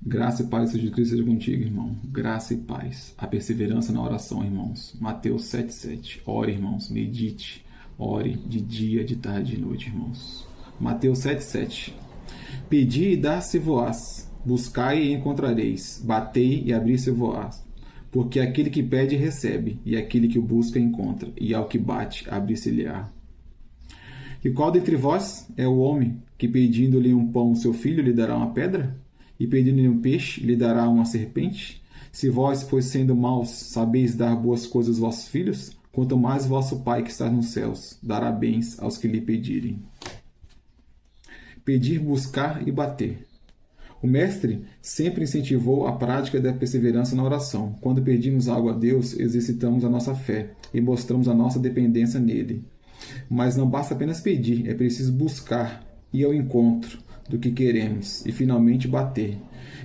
Graça e paz, Senhor Jesus Cristo, seja contigo, irmão. Graça e paz. A perseverança na oração, irmãos. Mateus 7,7. Ore, irmãos. Medite. Ore de dia, de tarde e de noite, irmãos. Mateus 7,7. Pedi e dar-se-vos-ás. Buscai e encontrareis. Batei e abrir-se-vos-ás. Porque aquele que pede, recebe. E aquele que o busca, encontra. E ao que bate, abrir-se-lhe-á. E qual dentre vós é o homem que, pedindo-lhe um pão, seu filho, lhe dará uma pedra? E pedindo-lhe um peixe, lhe dará uma serpente? Se vós, pois sendo maus, sabeis dar boas coisas aos vossos filhos, quanto mais vosso Pai que está nos céus dará bens aos que lhe pedirem. Pedir, buscar e bater. O Mestre sempre incentivou a prática da perseverança na oração. Quando pedimos algo a Deus, exercitamos a nossa fé e mostramos a nossa dependência nele. Mas não basta apenas pedir, é preciso buscar, ir ao encontro do que queremos e finalmente bater.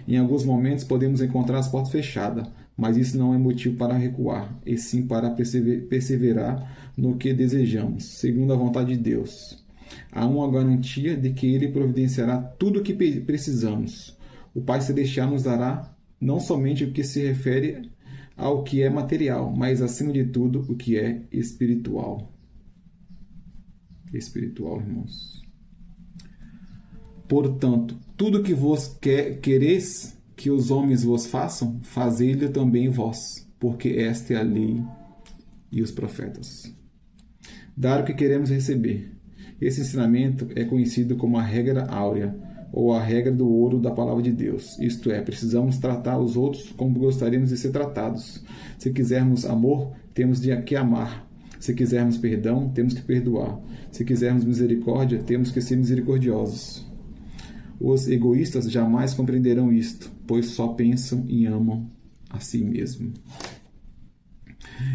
Em alguns momentos podemos encontrar as portas fechadas, mas isso não é motivo para recuar, e sim para perseverar no que desejamos, segundo a vontade de Deus. Há uma garantia de que Ele providenciará tudo o que precisamos. O Pai Celestial nos dará não somente o que se refere ao que é material, mas acima de tudo o que é espiritual. Espiritual, irmãos. Portanto, tudo que vos quereis que os homens vos façam, fazei-lhe também vós, porque esta é a lei e os profetas. Dar o que queremos receber. Esse ensinamento é conhecido como a regra áurea, ou a regra do ouro da palavra de Deus. Isto é, precisamos tratar os outros como gostaríamos de ser tratados. Se quisermos amor, temos que amar. Se quisermos perdão, temos que perdoar. Se quisermos misericórdia, temos que ser misericordiosos. Os egoístas jamais compreenderão isto, pois só pensam e amam a si mesmo.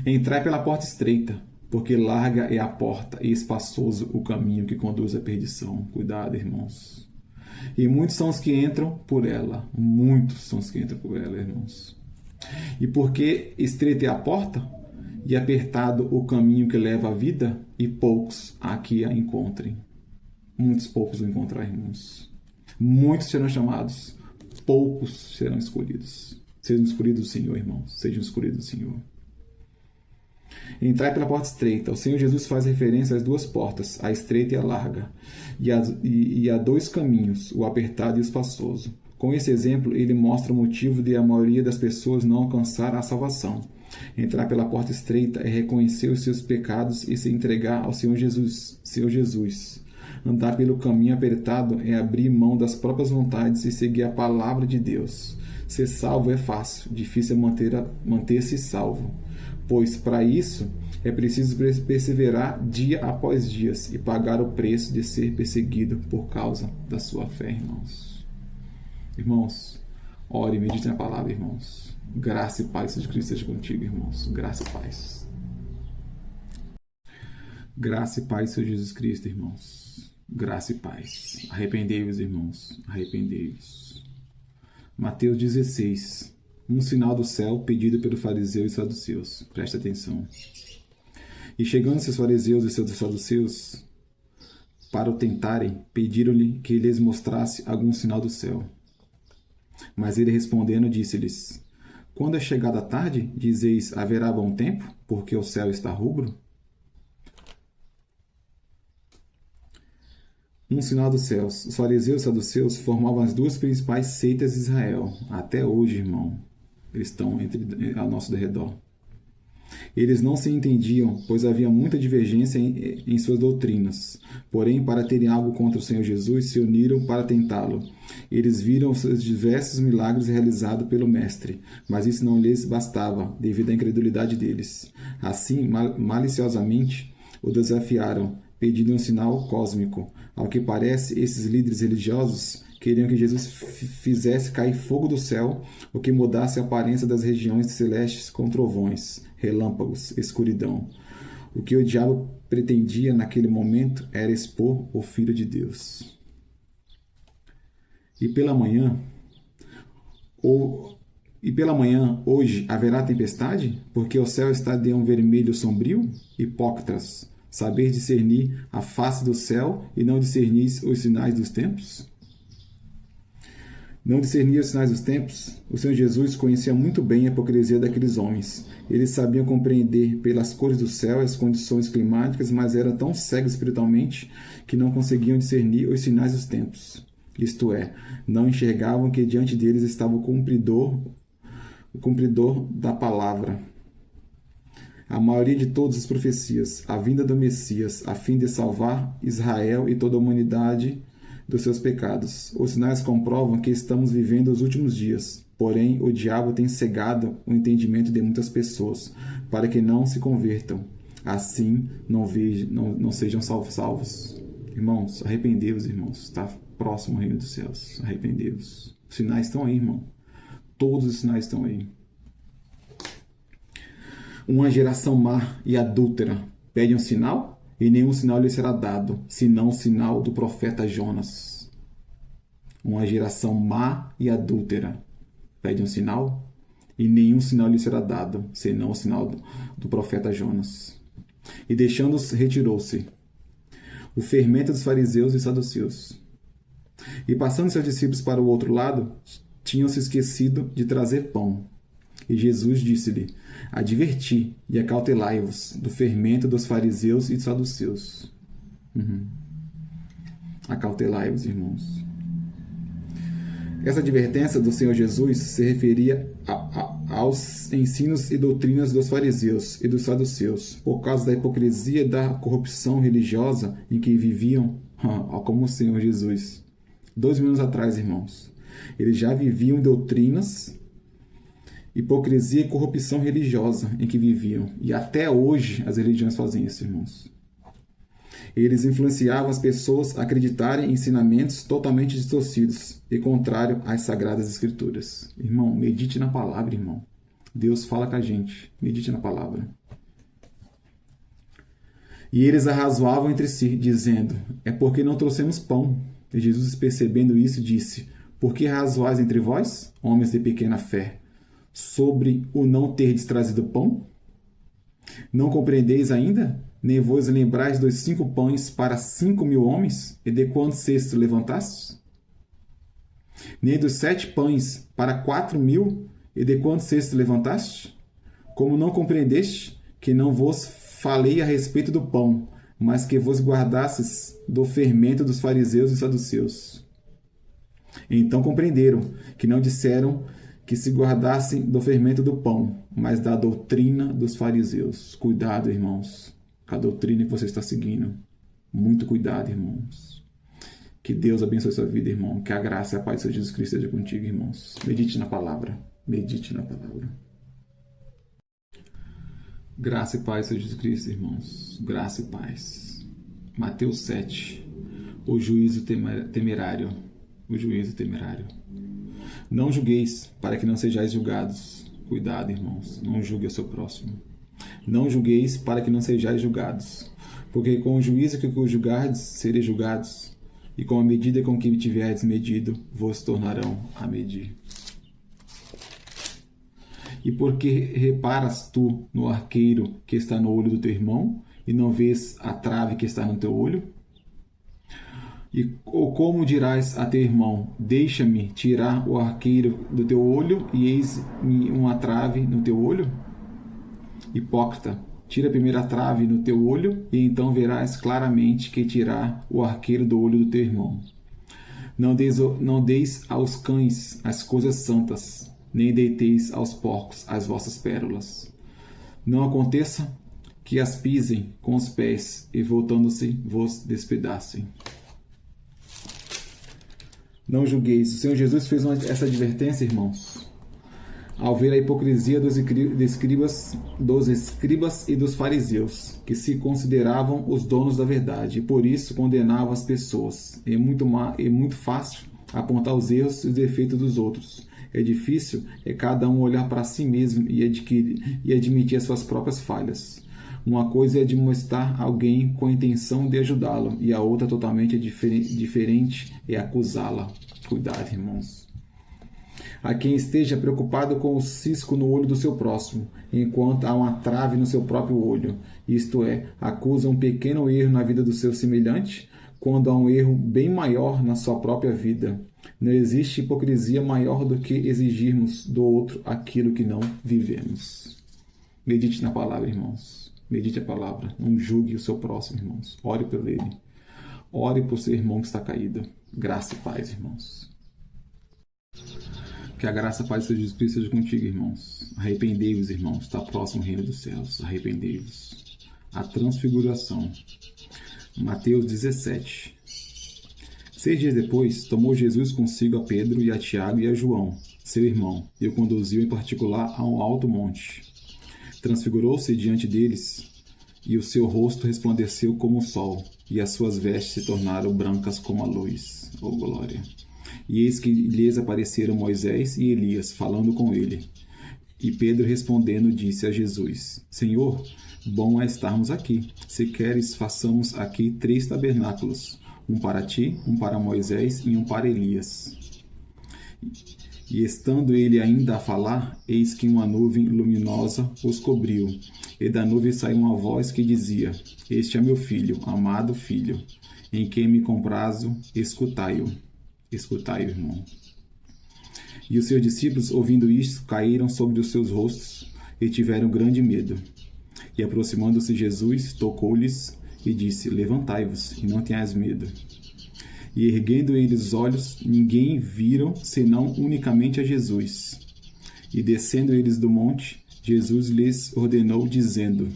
Entrai pela porta estreita, porque larga é a porta e espaçoso o caminho que conduz à perdição. Cuidado, irmãos. E muitos são os que entram por ela. Muitos são os que entram por ela, irmãos. E porque estreita é a porta, e apertado o caminho que leva à vida, e poucos há que a encontrem. Muitos poucos vão encontrar, irmãos. Muitos serão chamados, poucos serão escolhidos. Sejam escolhidos do Senhor, irmãos. Sejam escolhidos do Senhor. Entrai pela porta estreita. O Senhor Jesus faz referência às duas portas, a estreita e a larga, e a dois caminhos, o apertado e o espaçoso. Com esse exemplo, ele mostra o motivo de a maioria das pessoas não alcançar a salvação. Entrar pela porta estreita é reconhecer os seus pecados e se entregar ao Senhor Jesus. Andar pelo caminho apertado é abrir mão das próprias vontades e seguir a palavra de Deus. Ser salvo é fácil, difícil é manter-se salvo, pois para isso é preciso perseverar dia após dia e pagar o preço de ser perseguido por causa da sua fé, irmãos. Irmãos, ore e medite na palavra, irmãos. Graça e paz de Cristo seja contigo, irmãos. Graça e paz. Graça e paz, Senhor Jesus Cristo, irmãos. Graça e paz. Arrependei-vos, irmãos. Arrependei-vos. Mateus 16. Um sinal do céu pedido pelos fariseus e saduceus. Presta atenção. E chegando-se os fariseus e seus saduceus para o tentarem, pediram-lhe que lhes mostrasse algum sinal do céu. Mas ele respondendo disse-lhes: quando é chegada a tarde, dizeis, haverá bom tempo, porque o céu está rubro? Um sinal dos céus. Os fariseus e saduceus formavam as duas principais seitas de Israel. Até hoje, irmão, eles estão ao nosso redor. Eles não se entendiam, pois havia muita divergência em suas doutrinas. Porém, para terem algo contra o Senhor Jesus, se uniram para tentá-lo. Eles viram os diversos milagres realizados pelo Mestre, mas isso não lhes bastava, devido à incredulidade deles. Assim, maliciosamente, o desafiaram, pedindo um sinal cósmico. Ao que parece, esses líderes religiosos queriam que Jesus fizesse cair fogo do céu, o que mudasse a aparência das regiões celestes com trovões, relâmpagos, escuridão. O que o diabo pretendia naquele momento era expor o Filho de Deus. E pela manhã, hoje, haverá tempestade? Porque o céu está de um vermelho sombrio? Hipócritas, saber discernir a face do céu e não discernis os sinais dos tempos? Não discernia os sinais dos tempos? O Senhor Jesus conhecia muito bem a hipocrisia daqueles homens. Eles sabiam compreender pelas cores do céu e as condições climáticas, mas eram tão cegos espiritualmente que não conseguiam discernir os sinais dos tempos. Isto é, não enxergavam que diante deles estava o cumpridor da palavra. A maioria de todas as profecias, a vinda do Messias, a fim de salvar Israel e toda a humanidade dos seus pecados. Os sinais comprovam que estamos vivendo os últimos dias. Porém, o diabo tem cegado o entendimento de muitas pessoas, para que não se convertam. Assim, não sejam salvos. Irmãos, arrependei-vos, irmãos. Está próximo ao reino dos céus. Arrependei-vos. Os sinais estão aí, irmão. Todos os sinais estão aí. Uma geração má e adúltera pede um sinal? E nenhum sinal lhe será dado, senão o sinal do profeta Jonas. Uma geração má e adúltera pede um sinal, e nenhum sinal lhe será dado, senão o sinal do profeta Jonas. E deixando-os, retirou-se. O fermento dos fariseus e saduceus. E passando seus discípulos para o outro lado, tinham se esquecido de trazer pão. E Jesus disse-lhe: adverti e acautelai-vos do fermento dos fariseus e saduceus. Acautelai-vos, irmãos. Essa advertência do Senhor Jesus se referia aos ensinos e doutrinas dos fariseus e dos saduceus, por causa da hipocrisia e da corrupção religiosa em que viviam, como o Senhor Jesus. 2000 anos atrás, irmãos, eles já viviam em doutrinas, hipocrisia e corrupção religiosa em que viviam. E até hoje as religiões fazem isso, irmãos. Eles influenciavam as pessoas a acreditarem em ensinamentos totalmente distorcidos e contrário às Sagradas Escrituras. Irmão, medite na palavra, irmão. Deus fala com a gente. Medite na palavra. E eles arrazoavam entre si, dizendo: é porque não trouxemos pão. E Jesus, percebendo isso, disse: por que arrazoais entre vós, homens de pequena fé, sobre o não terdes trazido pão? Não compreendeis ainda? Nem vos lembrais dos 5 pães para 5.000 homens? E de quantos cestos levantastes? Nem dos 7 pães para 4.000? E de quantos cestos levantaste? Como não compreendeste que não vos falei a respeito do pão, mas que vos guardastes do fermento dos fariseus e saduceus? Então compreenderam que não disseram que se guardassem do fermento do pão, mas da doutrina dos fariseus. Cuidado, irmãos, com a doutrina que você está seguindo. Muito cuidado, irmãos. Que Deus abençoe sua vida, irmão. Que a graça e a paz de Senhor Jesus Cristo esteja contigo, irmãos. Medite na palavra. Medite na palavra. Graça e paz, Senhor Jesus Cristo, irmãos. Graça e paz. Mateus 7. O juízo temerário. O juízo temerário. Não julgueis, para que não sejais julgados. Cuidado, irmãos. Não julgue o seu próximo. Não julgueis, para que não sejais julgados. Porque com o juízo que julgardes, sereis julgados. E com a medida com que tiverdes medido, vos tornarão a medir. E porque reparas tu no arqueiro que está no olho do teu irmão, e não vês a trave que está no teu olho? Ou como dirás a teu irmão: deixa-me tirar o arqueiro do teu olho, e eis-me uma trave no teu olho? Hipócrita, tira primeiro a trave no teu olho, e então verás claramente que tirar o arqueiro do olho do teu irmão. Não deis aos cães as coisas santas, nem deiteis aos porcos as vossas pérolas. Não aconteça que as pisem com os pés, e voltando-se vos despedacem. Não julgueis. O Senhor Jesus fez essa advertência, irmãos, ao ver a hipocrisia dos escribas e dos fariseus, que se consideravam os donos da verdade, e por isso condenavam as pessoas. É muito fácil apontar os erros e os defeitos dos outros. É difícil cada um olhar para si mesmo e admitir as suas próprias falhas. Uma coisa é admoestar alguém com a intenção de ajudá-lo, e a outra totalmente diferente é acusá-la. Cuidado, irmãos. A quem esteja preocupado com o cisco no olho do seu próximo, enquanto há uma trave no seu próprio olho, isto é, acusa um pequeno erro na vida do seu semelhante, quando há um erro bem maior na sua própria vida. Não existe hipocrisia maior do que exigirmos do outro aquilo que não vivemos. Medite na palavra, irmãos. Medite a palavra. Não julgue o seu próximo, irmãos. Ore por ele. Ore por seu irmão que está caído. Graça e paz, irmãos. Que a graça, a paz e o Jesus Cristo seja contigo, irmãos. Arrependei-vos, irmãos. Está próximo o reino dos céus. Arrependei-vos. A transfiguração. Mateus 17. 6 dias depois, tomou Jesus consigo a Pedro e a Tiago e a João, seu irmão, e o conduziu em particular a um alto monte. Transfigurou-se diante deles, e o seu rosto resplandeceu como o sol, e as suas vestes se tornaram brancas como a luz. Oh, glória! E eis que lhes apareceram Moisés e Elias, falando com ele. E Pedro respondendo disse a Jesus: Senhor, bom é estarmos aqui. Se queres, façamos aqui 3 tabernáculos, um para ti, um para Moisés e um para Elias. E estando ele ainda a falar, eis que uma nuvem luminosa os cobriu, e da nuvem saiu uma voz que dizia: Este é meu filho, amado filho, em quem me comprazo, escutai-o. Escutai-o, irmão. E os seus discípulos, ouvindo isto, caíram sobre os seus rostos e tiveram grande medo. E aproximando-se Jesus, tocou-lhes e disse: Levantai-vos e não tenhais medo. E erguendo eles os olhos, ninguém viram, senão unicamente a Jesus. E descendo eles do monte, Jesus lhes ordenou, dizendo: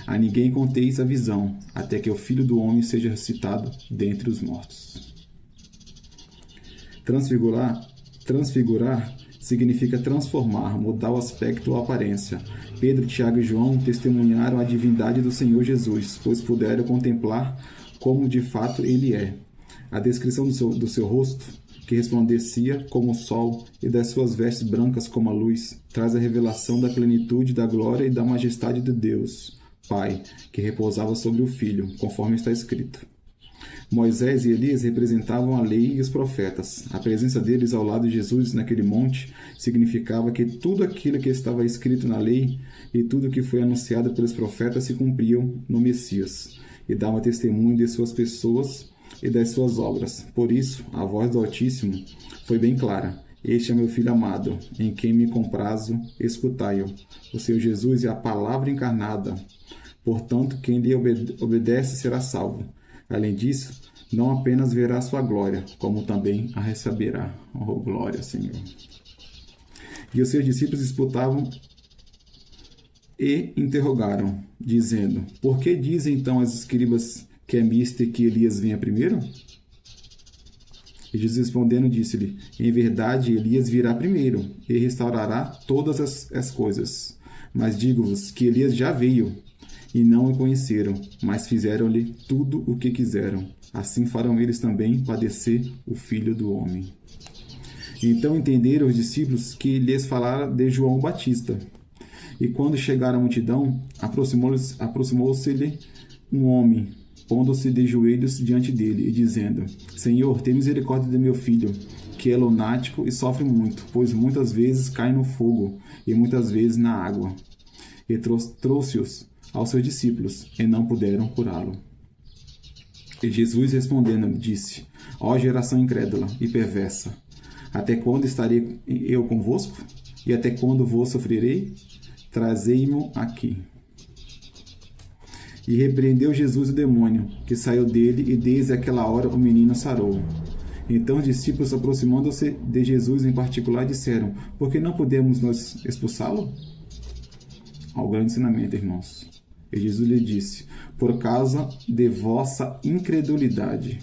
A ninguém conteis a visão, até que o Filho do Homem seja ressuscitado dentre os mortos. Transfigurar significa transformar, mudar o aspecto ou aparência. Pedro, Tiago e João testemunharam a divindade do Senhor Jesus, pois puderam contemplar como de fato ele é. A descrição do seu rosto, que resplandecia como o sol, e das suas vestes brancas como a luz, traz a revelação da plenitude da glória e da majestade de Deus, Pai, que repousava sobre o Filho, conforme está escrito. Moisés e Elias representavam a lei e os profetas. A presença deles ao lado de Jesus naquele monte significava que tudo aquilo que estava escrito na lei e tudo que foi anunciado pelos profetas se cumpriam no Messias, e davam testemunho de suas pessoas e das suas obras. Por isso, a voz do Altíssimo foi bem clara: Este é meu Filho amado, em quem me comprazo, escutai-o. O Senhor Jesus é a palavra encarnada. Portanto, quem lhe obedece será salvo. Além disso, não apenas verá sua glória, como também a receberá. Oh, glória, Senhor! E os seus discípulos disputavam e interrogaram, dizendo: Por que dizem então as escribas que é misto e que Elias venha primeiro? E Jesus respondendo disse-lhe: Em verdade, Elias virá primeiro e restaurará todas as coisas. Mas digo-vos que Elias já veio, e não o conheceram, mas fizeram-lhe tudo o que quiseram. Assim farão eles também padecer o Filho do Homem. Então entenderam os discípulos que lhes falara de João Batista. E quando chegaram à multidão, aproximou-se-lhe um homem, pondo-se de joelhos diante dele, e dizendo: Senhor, tem misericórdia de meu filho, que é lunático e sofre muito, pois muitas vezes cai no fogo e muitas vezes na água. E trouxe-os aos seus discípulos, e não puderam curá-lo. E Jesus respondendo disse: Ó geração incrédula e perversa, até quando estarei eu convosco? E até quando vos sofrerei? Trazei-mo aqui. E repreendeu Jesus o demônio, que saiu dele, e desde aquela hora o menino sarou. Então os discípulos, aproximando-se de Jesus em particular, disseram: Por que não podemos nós expulsá-lo? Ao grande ensinamento, irmãos. E Jesus lhe disse: Por causa de vossa incredulidade.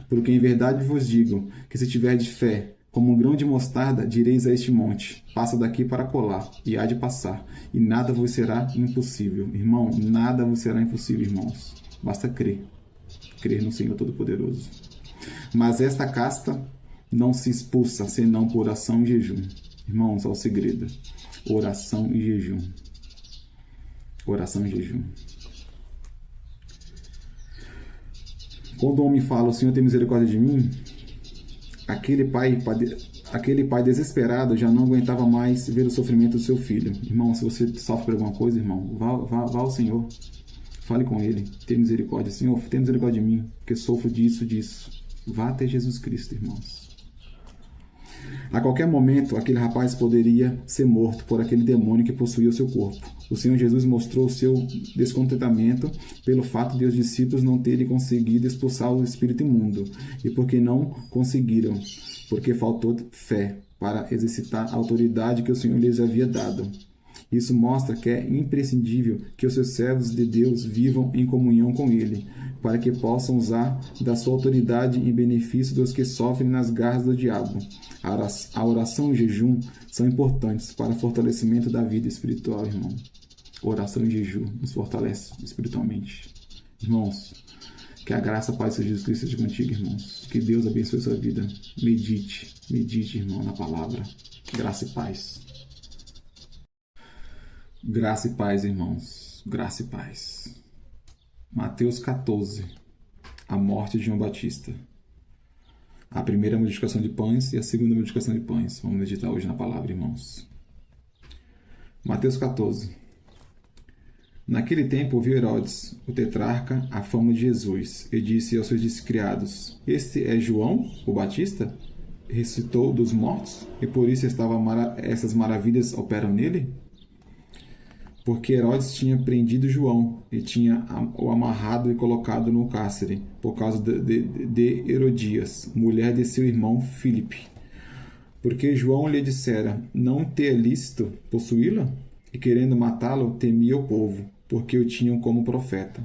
Porque em verdade vos digo, que se tiverdes fé, como um grão de mostarda, direis a este monte: passa daqui para colar, e há de passar, e nada vos será impossível. Irmão, nada vos será impossível, irmãos. Basta crer. Crer no Senhor Todo-Poderoso. Mas esta casta não se expulsa, senão por oração e jejum. Irmãos, ao segredo. Oração e jejum. Oração e jejum. Quando o homem fala: O Senhor tem misericórdia de mim, aquele pai desesperado já não aguentava mais ver o sofrimento do seu filho. Irmão, se você sofre por alguma coisa, irmão, vá ao Senhor. Fale com Ele. Tem misericórdia. Senhor, tem misericórdia de mim, porque sofro disso. Vá até Jesus Cristo, irmãos. A qualquer momento, aquele rapaz poderia ser morto por aquele demônio que possuía o seu corpo. O Senhor Jesus mostrou seu descontentamento pelo fato de os discípulos não terem conseguido expulsar o espírito imundo. E porque não conseguiram, porque faltou fé para exercitar a autoridade que o Senhor lhes havia dado. Isso mostra que é imprescindível que os seus servos de Deus vivam em comunhão com Ele, para que possam usar da sua autoridade em benefício dos que sofrem nas garras do diabo. A oração e o jejum são importantes para o fortalecimento da vida espiritual, irmão. Oração e jejum nos fortalece espiritualmente. Irmãos, que a graça, a paz de Jesus Cristo esteja contigo, irmãos. Que Deus abençoe a sua vida. Medite, irmão, na palavra. Graça e paz. Graça e paz, irmãos. Graça e paz. Mateus 14. A morte de João Batista. A primeira multiplicação de pães e a segunda multiplicação de pães. Vamos meditar hoje na palavra, irmãos. Mateus 14. Naquele tempo ouviu Herodes, o tetrarca, a fama de Jesus, e disse aos seus criados: Este é João, o Batista? Ressuscitou dos mortos, e por isso essas maravilhas operam nele? Porque Herodes tinha prendido João e tinha o amarrado e colocado no cárcere, por causa de Herodias, mulher de seu irmão Filipe. Porque João lhe dissera: Não te é lícito possuí-la? E querendo matá-lo, temia o povo, porque o tinham como profeta.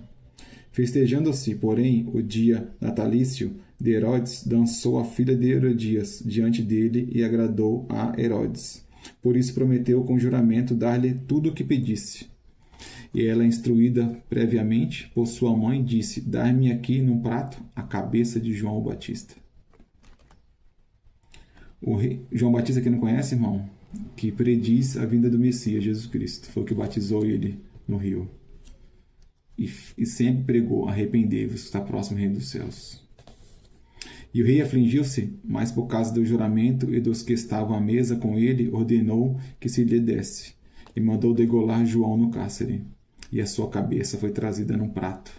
Festejando-se, porém, o dia natalício de Herodes, dançou a filha de Herodias diante dele e agradou a Herodes. Por isso prometeu com juramento dar-lhe tudo o que pedisse. E ela, instruída previamente por sua mãe, disse: Dai-me aqui num prato a cabeça de João o Batista. João Batista, quem não conhece, irmão, que prediz a vinda do Messias, Jesus Cristo. Foi o que batizou ele no rio. E sempre pregou: arrependei-vos, está próximo o reino dos céus. E o rei afligiu-se, mas por causa do juramento e dos que estavam à mesa com ele, ordenou que se lhe desse, e mandou degolar João no cárcere. E a sua cabeça foi trazida num prato,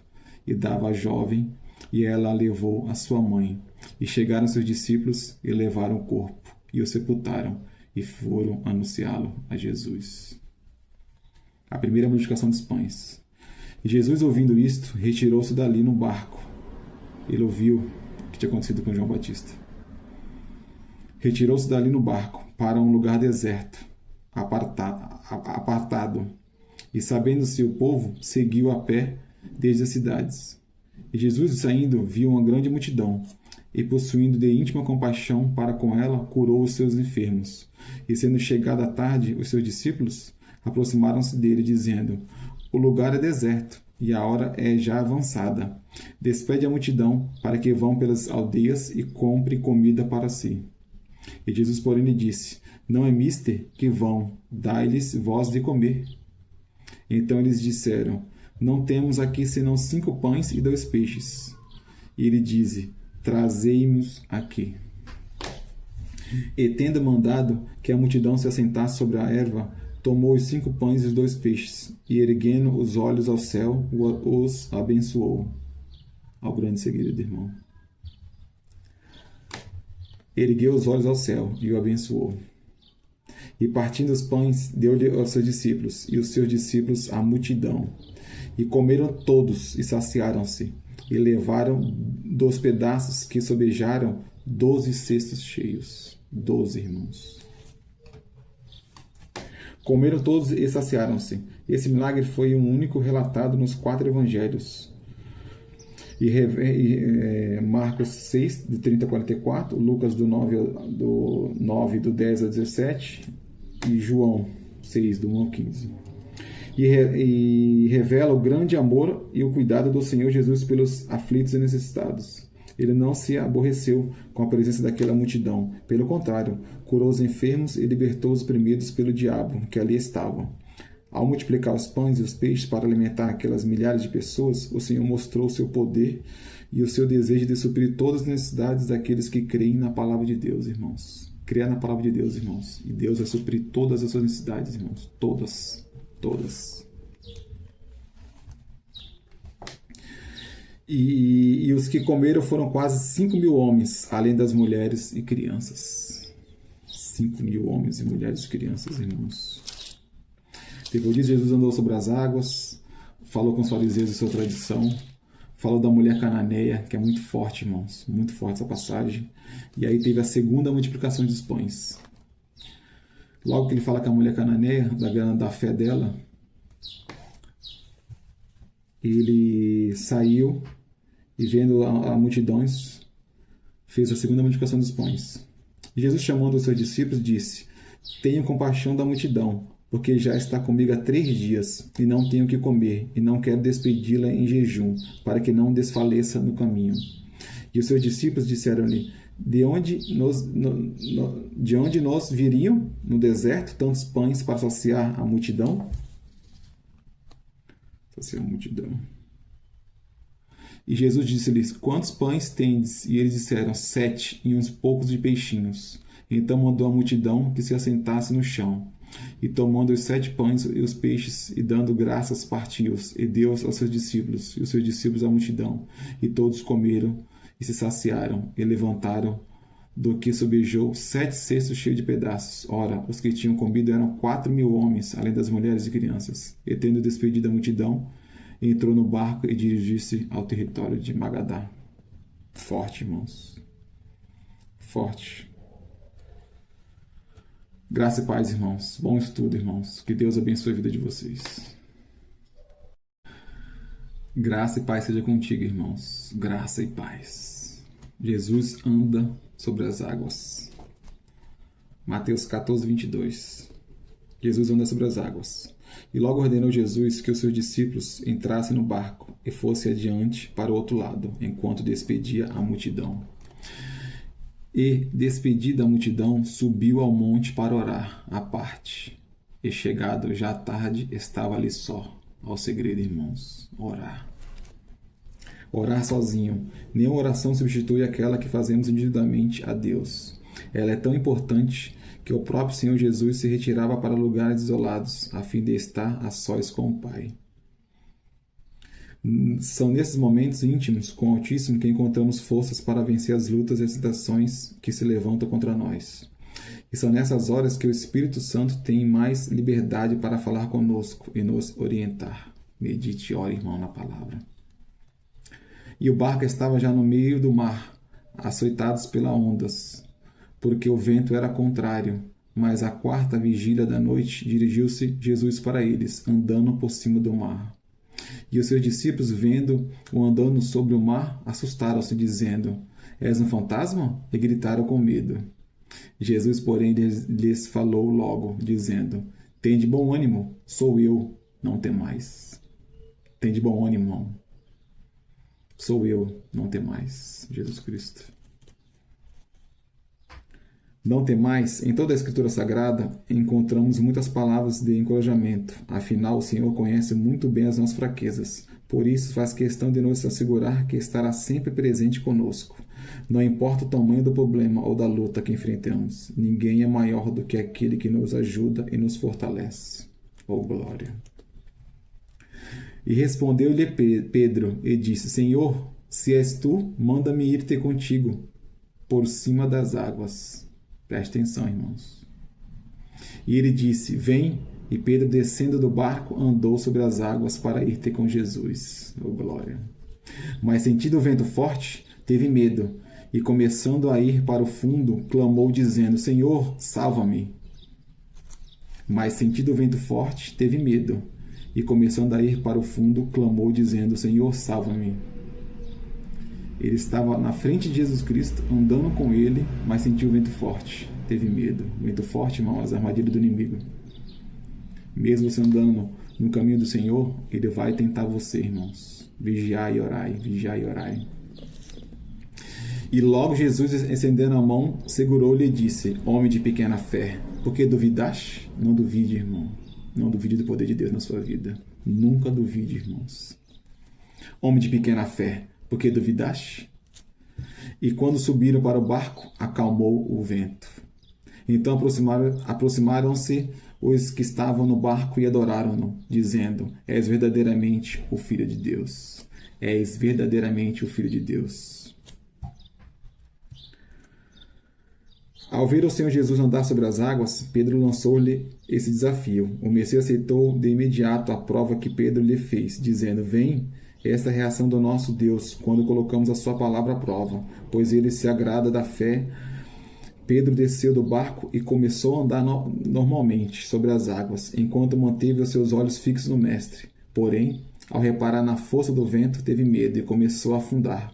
e dava à jovem, e ela a levou à sua mãe. E chegaram seus discípulos, e levaram o corpo, e o sepultaram, e foram anunciá-lo a Jesus. A primeira multiplicação dos pães. E Jesus, ouvindo isto, retirou-se dali no barco. Ele ouviu o que tinha acontecido com João Batista. Retirou-se dali no barco para um lugar deserto, apartado. E sabendo-se o povo, seguiu a pé desde as cidades. E Jesus, saindo, viu uma grande multidão, e possuindo de íntima compaixão para com ela, curou os seus enfermos. E sendo chegada a tarde, os seus discípulos aproximaram-se dele, dizendo: O lugar é deserto, e a hora é já avançada. Despede a multidão, para que vão pelas aldeias e compre comida para si. E Jesus, porém, lhe disse: Não é mister que vão, dai-lhes vós de comer. Então eles disseram: Não temos aqui senão 5 pães e 2 peixes. E ele diz: Trazei-nos aqui. E tendo mandado que a multidão se assentasse sobre a erva, tomou os 5 pães e os 2 peixes, e erguendo os olhos ao céu, os abençoou. Ao grande segredo, irmão. Ergueu os olhos ao céu e o abençoou. E partindo os pães, deu-lhe aos seus discípulos, e os seus discípulos à multidão. E comeram todos, e saciaram-se, e levaram dos pedaços que sobejaram 12 cestos cheios. 12, irmãos. Comeram todos e saciaram-se. Esse milagre foi um único relatado nos 4 evangelhos. Marcos 6, de 30 a 44, Lucas do 9, do 10 a 17, e João 6, do 1 ao 15. E revela o grande amor e o cuidado do Senhor Jesus pelos aflitos e necessitados. Ele não se aborreceu com a presença daquela multidão. Pelo contrário, curou os enfermos e libertou os oprimidos pelo diabo, que ali estavam. Ao multiplicar os pães e os peixes para alimentar aquelas milhares de pessoas, o Senhor mostrou o seu poder e o seu desejo de suprir todas as necessidades daqueles que creem na palavra de Deus, irmãos. Creia na palavra de Deus, irmãos. E Deus vai suprir todas as suas necessidades, irmãos. Todas. Todas. E os que comeram foram quase 5.000 homens, além das mulheres e crianças. 5.000 homens e mulheres e crianças, irmãos. Depois disso, Jesus andou sobre as águas, falou com os fariseus de sua tradição, falou da mulher cananeia, que é muito forte, irmãos, muito forte essa passagem. E aí teve a segunda multiplicação dos pães. Logo que ele fala com a mulher cananeia, da fé dela, ele saiu e, vendo a multidões, fez a segunda multiplicação dos pães. E Jesus, chamando os seus discípulos, disse: Tenham compaixão da multidão, porque já está comigo há 3 dias, e não tenho o que comer, e não quero despedi-la em jejum, para que não desfaleça no caminho. E os seus discípulos disseram-lhe: de onde nos viriam no deserto tantos pães para saciar a multidão? Saciar a multidão. E Jesus disse-lhes: Quantos pães tendes? E eles disseram: 7, e uns poucos de peixinhos. Então mandou a multidão que se assentasse no chão. E tomando os 7 pães e os peixes, e dando graças, partiu-os, e deu aos seus discípulos, e os seus discípulos à multidão. E todos comeram, e se saciaram, e levantaram do que sobejou 7 cestos cheios de pedaços. Ora, os que tinham comido eram 4.000 homens, além das mulheres e crianças. E tendo despedido a multidão, entrou no barco e dirigiu-se ao território de Magadá. Forte, irmãos. Forte. Graça e paz, irmãos. Bom estudo, irmãos. Que Deus abençoe a vida de vocês. Graça e paz seja contigo, irmãos. Graça e paz. Jesus anda sobre as águas. Mateus 14, 22. Jesus anda sobre as águas. E logo ordenou Jesus que os seus discípulos entrassem no barco e fossem adiante para o outro lado, enquanto despedia a multidão. E, despedida a multidão, subiu ao monte para orar, à parte. E chegado já à tarde, estava ali só. Ao segredo, irmãos, orar. Orar sozinho. Nenhuma oração substitui aquela que fazemos individualmente a Deus. Ela é tão importante que o próprio Senhor Jesus se retirava para lugares isolados, a fim de estar a sós com o Pai. São nesses momentos íntimos com o Altíssimo que encontramos forças para vencer as lutas e as tentações que se levantam contra nós. E são nessas horas que o Espírito Santo tem mais liberdade para falar conosco e nos orientar. Medite e ore, irmão, na palavra. E o barco estava já no meio do mar, açoitados pelas ondas, porque o vento era contrário. Mas à 4ª vigília da noite dirigiu-se Jesus para eles, andando por cima do mar. E os seus discípulos, vendo-o andando sobre o mar, assustaram-se, dizendo: És um fantasma? E gritaram com medo. Jesus, porém, lhes falou logo, dizendo: Tende bom ânimo, sou eu, não temais. Tende bom ânimo, irmão. Sou eu, não temais. Jesus Cristo. Não temais, em toda a Escritura Sagrada, encontramos muitas palavras de encorajamento. Afinal, o Senhor conhece muito bem as nossas fraquezas. Por isso, faz questão de nos assegurar que estará sempre presente conosco. Não importa o tamanho do problema ou da luta que enfrentamos, ninguém é maior do que aquele que nos ajuda e nos fortalece. Oh, glória! E respondeu-lhe Pedro e disse: Senhor, se és tu, manda-me ir ter contigo por cima das águas. Preste atenção, irmãos. E ele disse: Vem. E Pedro, descendo do barco, andou sobre as águas para ir ter com Jesus. Oh, glória! Mas, sentindo o vento forte, teve medo, e, começando a ir para o fundo, clamou, dizendo: Senhor, salva-me. Mas, sentindo o vento forte, teve medo, e, começando a ir para o fundo, clamou, dizendo: Senhor, salva-me. Ele estava na frente de Jesus Cristo, andando com ele, mas sentiu o vento forte. Teve medo. O vento forte, irmão, as armadilhas do inimigo. Mesmo você andando no caminho do Senhor, ele vai tentar você, irmãos. Vigiai e orai, vigiai e orai. E logo Jesus, estendendo a mão, segurou-lhe e disse: Homem de pequena fé, por que duvidaste? Não duvide, irmão. Não duvide do poder de Deus na sua vida. Nunca duvide, irmãos. Homem de pequena fé, por que duvidaste? E quando subiram para o barco, acalmou o vento. Então aproximaram-se os que estavam no barco e adoraram-no, dizendo: És verdadeiramente o Filho de Deus. és verdadeiramente o Filho de Deus. Ao ver o Senhor Jesus andar sobre as águas, Pedro lançou-lhe esse desafio. O Messias aceitou de imediato a prova que Pedro lhe fez, dizendo: Vem, esta é a reação do nosso Deus quando colocamos a sua palavra à prova, pois ele se agrada da fé. Pedro desceu do barco e começou a andar normalmente sobre as águas, enquanto manteve os seus olhos fixos no Mestre. Porém, ao reparar na força do vento, teve medo e começou a afundar.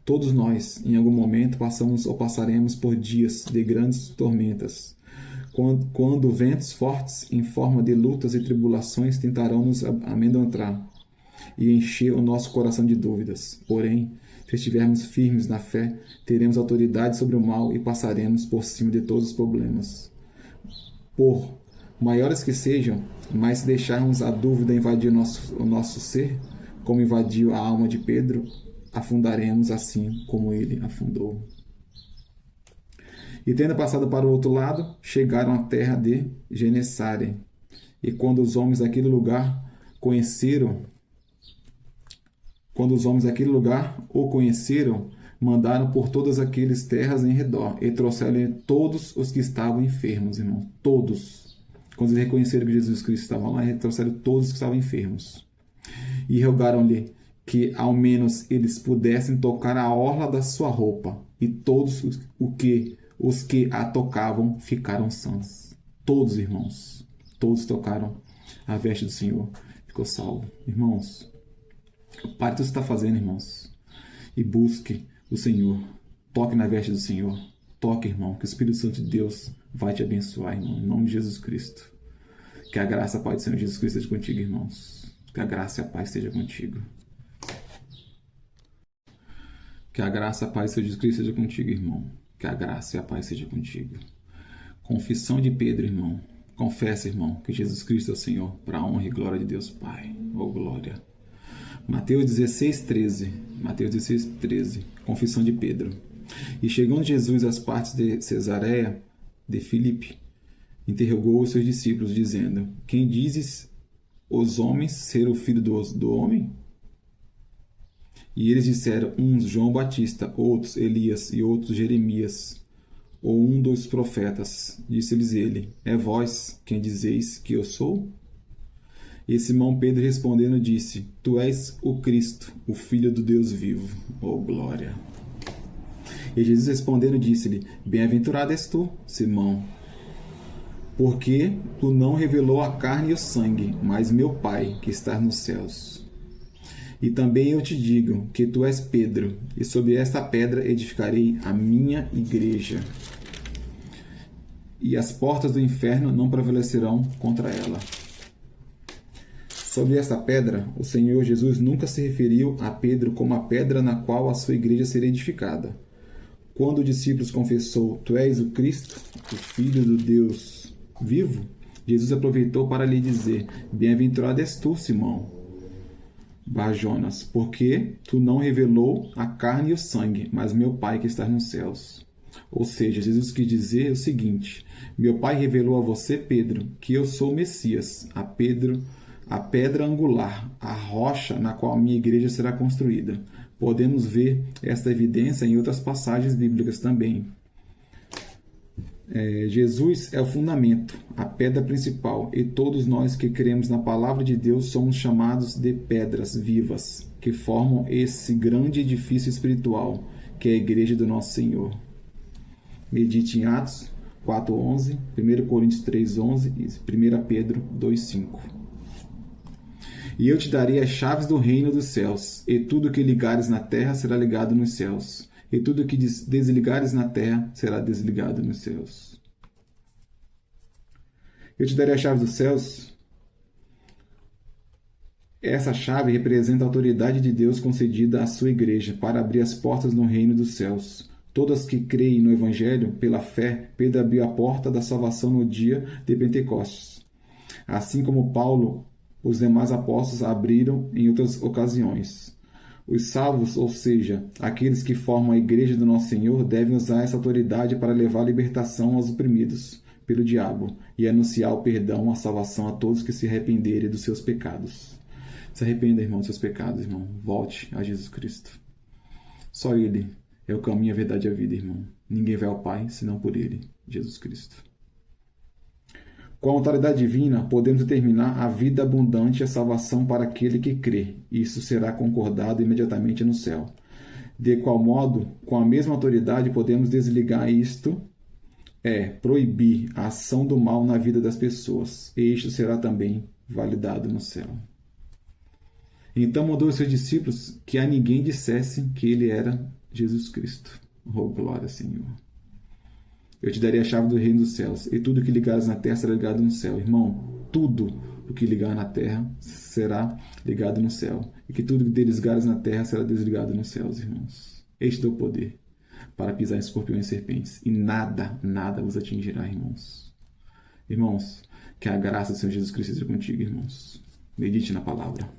Todos nós, em algum momento, passamos ou passaremos por dias de grandes tormentas, quando ventos fortes, em forma de lutas e tribulações, tentarão nos amedrontar e encher o nosso coração de dúvidas. Porém, se estivermos firmes na fé, teremos autoridade sobre o mal e passaremos por cima de todos os problemas. Por maiores que sejam, mas se deixarmos a dúvida invadir o nosso ser, como invadiu a alma de Pedro, afundaremos assim como ele afundou. E tendo passado para o outro lado, chegaram à terra de Genesare. E quando os homens daquele lugar o conheceram, mandaram por todas aquelas terras em redor e trouxeram todos os que estavam enfermos, irmão. Todos. Quando eles reconheceram que Jesus Cristo estava lá, eles trouxeram todos os que estavam enfermos. E rogaram-lhe que ao menos eles pudessem tocar a orla da sua roupa. E todos os que a tocavam ficaram sãos. Todos, irmãos. Todos tocaram a veste do Senhor. Ficou salvo. Irmãos, pare o que você está fazendo, irmãos, e busque o Senhor. Toque na veste do Senhor. Toque, irmão, que o Espírito Santo de Deus vai te abençoar, irmão, em nome de Jesus Cristo. Que a graça e a paz do Senhor Jesus Cristo esteja contigo, irmãos. Que a graça e a paz esteja contigo. Que a graça e a paz do Senhor Jesus Cristo esteja contigo, irmão. Que a graça e a paz esteja contigo. Confissão de Pedro, irmão. Confessa, irmão, que Jesus Cristo é o Senhor, para a honra e glória de Deus Pai. Oh, glória. Mateus 16:13. Mateus 16:13. Confissão de Pedro. E chegando Jesus às partes de Cesareia de Filipe, interrogou os seus discípulos, dizendo: Quem dizes os homens ser o filho do homem? E eles disseram: uns João Batista, outros Elias e outros Jeremias, ou um dos profetas. Disse-lhes ele: É vós quem dizeis que eu sou? E Simão Pedro respondendo disse: Tu és o Cristo, o Filho do Deus vivo. Oh, glória! E Jesus respondendo disse-lhe: Bem-aventurado és tu, Simão, porque tu não revelou a carne e o sangue, mas meu Pai que está nos céus. E também eu te digo que tu és Pedro, e sobre esta pedra edificarei a minha igreja, e as portas do inferno não prevalecerão contra ela. Sobre esta pedra, o Senhor Jesus nunca se referiu a Pedro como a pedra na qual a sua igreja seria edificada. Quando o discípulo confessou: Tu és o Cristo, o Filho do Deus vivo, Jesus aproveitou para lhe dizer: Bem-aventurado és tu, Simão Bar-Jonas, porque tu não revelou a carne e o sangue, mas meu Pai que está nos céus. Ou seja, Jesus quis dizer o seguinte: Meu Pai revelou a você, Pedro, que eu sou o Messias, a pedra angular, a rocha na qual a minha igreja será construída. Podemos ver esta evidência em outras passagens bíblicas também. Jesus é o fundamento, a pedra principal, e todos nós que cremos na palavra de Deus somos chamados de pedras vivas, que formam esse grande edifício espiritual, que é a igreja do nosso Senhor. Medite em Atos 4:11, 1 Coríntios 3:11 e 1 Pedro 2:5. E eu te darei as chaves do reino dos céus, e tudo que ligares na terra será ligado nos céus, e tudo que desligares na terra será desligado nos céus. Eu te darei as chaves dos céus. Essa chave representa a autoridade de Deus concedida à sua igreja para abrir as portas no reino dos céus. Todas que creem no Evangelho, pela fé, Pedro abriu a porta da salvação no dia de Pentecostes. Assim como Paulo, os demais apóstolos abriram em outras ocasiões. Os salvos, ou seja, aqueles que formam a igreja do nosso Senhor, devem usar essa autoridade para levar a libertação aos oprimidos pelo diabo e anunciar o perdão, a salvação a todos que se arrependerem dos seus pecados. Se arrependa, irmão, dos seus pecados, irmão. Volte a Jesus Cristo. Só Ele é o caminho, a verdade e a vida, irmão. Ninguém vai ao Pai senão por Ele, Jesus Cristo. Com a autoridade divina, podemos determinar a vida abundante e a salvação para aquele que crê. Isso será concordado imediatamente no céu. De qual modo, com a mesma autoridade, podemos desligar isto, proibir a ação do mal na vida das pessoas. E isto será também validado no céu. Então mandou os seus discípulos que a ninguém dissessem que ele era Jesus Cristo. Oh, glória, Senhor. Eu te darei a chave do reino dos céus, e tudo que ligares na terra será ligado no céu. Irmão, tudo o que ligar na terra será ligado no céu, e que tudo que desligares na terra será desligado nos céus, irmãos. Este é o poder para pisar em escorpiões e serpentes, e nada, nada vos atingirá, irmãos. Irmãos, que a graça do Senhor Jesus Cristo seja contigo, irmãos. Medite na palavra.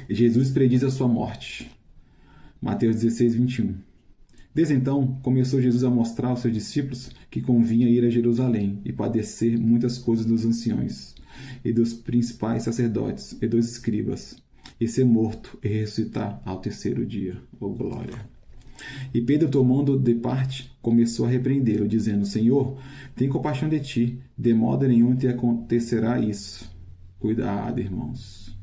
Jesus prediz a sua morte. Mateus 16, 21. Desde então, começou Jesus a mostrar aos seus discípulos que convinha ir a Jerusalém e padecer muitas coisas dos anciões e dos principais sacerdotes e dos escribas, e ser morto e ressuscitar ao terceiro dia. Oh, glória! E Pedro, tomando de parte, começou a repreendê-lo, dizendo: Senhor, tem compaixão de ti, de modo nenhum te acontecerá isso. Cuidado, irmãos.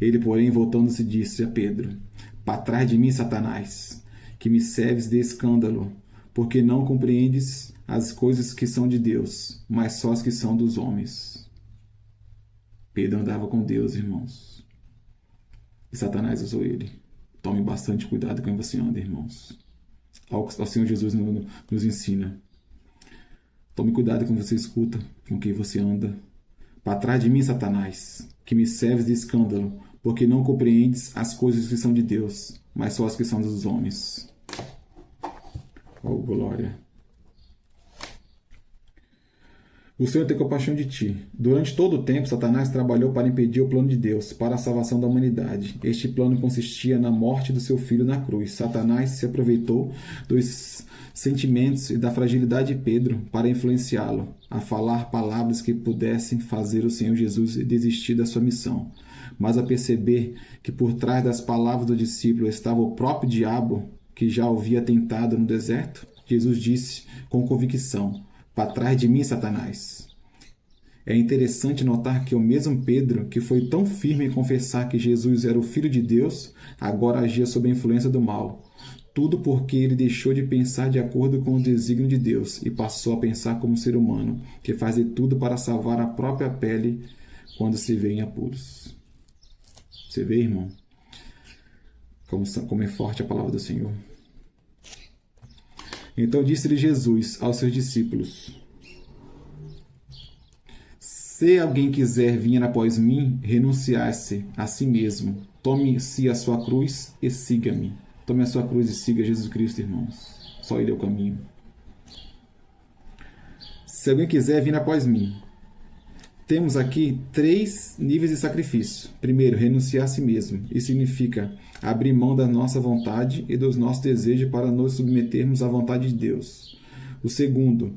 Ele, porém, voltando-se, disse a Pedro: Para trás de mim, Satanás, que me serves de escândalo, porque não compreendes as coisas que são de Deus, mas só as que são dos homens. Pedro andava com Deus, irmãos. E Satanás usou ele. Tome bastante cuidado com quem você anda, irmãos. O Senhor Jesus nos ensina. Tome cuidado com quem você escuta, com quem você anda. Para trás de mim, Satanás, que me serves de escândalo, porque não compreendes as coisas que são de Deus, mas só as que são dos homens. Oh, glória! O Senhor tem compaixão de ti. Durante todo o tempo, Satanás trabalhou para impedir o plano de Deus para a salvação da humanidade. Este plano consistia na morte do seu filho na cruz. Satanás se aproveitou dos sentimentos e da fragilidade de Pedro para influenciá-lo a falar palavras que pudessem fazer o Senhor Jesus desistir da sua missão. Mas a perceber que por trás das palavras do discípulo estava o próprio diabo, que já o havia tentado no deserto, Jesus disse com convicção: Para trás de mim, Satanás. É interessante notar que o mesmo Pedro, que foi tão firme em confessar que Jesus era o Filho de Deus, agora agia sob a influência do mal. Tudo porque ele deixou de pensar de acordo com o desígnio de Deus e passou a pensar como um ser humano, que faz de tudo para salvar a própria pele quando se vê em apuros. Você vê, irmão? Como é forte a palavra do Senhor. Então disse-lhe Jesus aos seus discípulos: Se alguém quiser vir após mim, renunciar-se a si mesmo, tome-se a sua cruz e siga-me. Tome a sua cruz e siga Jesus Cristo, irmãos. Só Ele é o caminho. Se alguém quiser vir após mim, temos aqui 3 níveis de sacrifício. Primeiro, renunciar a si mesmo. Isso significa abrir mão da nossa vontade e dos nossos desejos para nos submetermos à vontade de Deus. O segundo,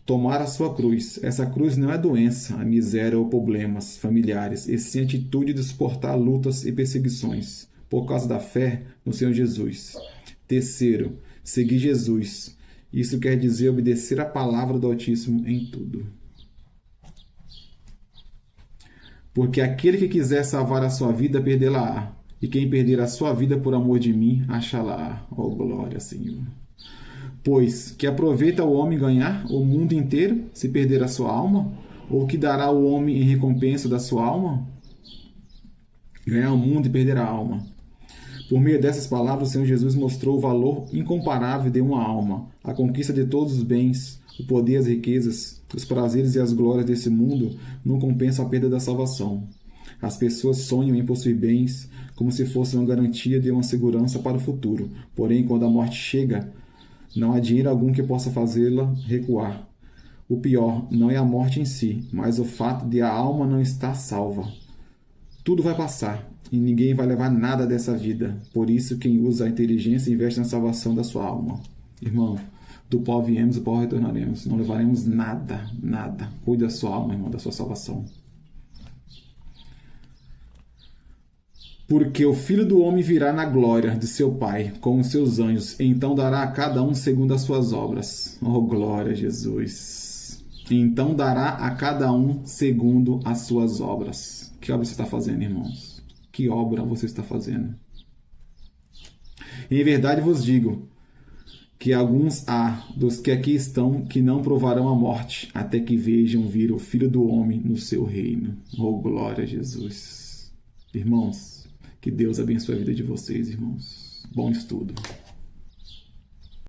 tomar a sua cruz. Essa cruz não é doença, a miséria ou problemas familiares, e sim a atitude de suportar lutas e perseguições por causa da fé no Senhor Jesus. Terceiro, seguir Jesus. Isso quer dizer obedecer a palavra do Altíssimo em tudo. Porque aquele que quiser salvar a sua vida, perdê-la-á. E quem perder a sua vida por amor de mim, achá-la-á. Oh, glória, Senhor. Pois, que aproveita o homem ganhar o mundo inteiro, se perder a sua alma? Ou que dará o homem em recompensa da sua alma? Ganhar o mundo e perder a alma. Por meio dessas palavras, o Senhor Jesus mostrou o valor incomparável de uma alma, a conquista de todos os bens, o poder, as riquezas, os prazeres e as glórias desse mundo não compensam a perda da salvação. As pessoas sonham em possuir bens como se fosse uma garantia de uma segurança para o futuro. Porém, quando a morte chega, não há dinheiro algum que possa fazê-la recuar. O pior não é a morte em si, mas o fato de a alma não estar salva. Tudo vai passar e ninguém vai levar nada dessa vida. Por isso, quem usa a inteligência investe na salvação da sua alma. Irmão, do pó viemos, do pó retornaremos. Não levaremos nada, nada. Cuide da sua alma, irmão, da sua salvação. Porque o Filho do Homem virá na glória de seu Pai com os seus anjos, então dará a cada um segundo as suas obras. Oh, glória a Jesus! Então dará a cada um segundo as suas obras. Que obra você está fazendo, irmãos? Que obra você está fazendo? Em verdade vos digo que alguns há dos que aqui estão que não provarão a morte, até que vejam vir o Filho do Homem no seu reino. Oh, glória a Jesus! Irmãos, que Deus abençoe a vida de vocês, irmãos. Bom estudo.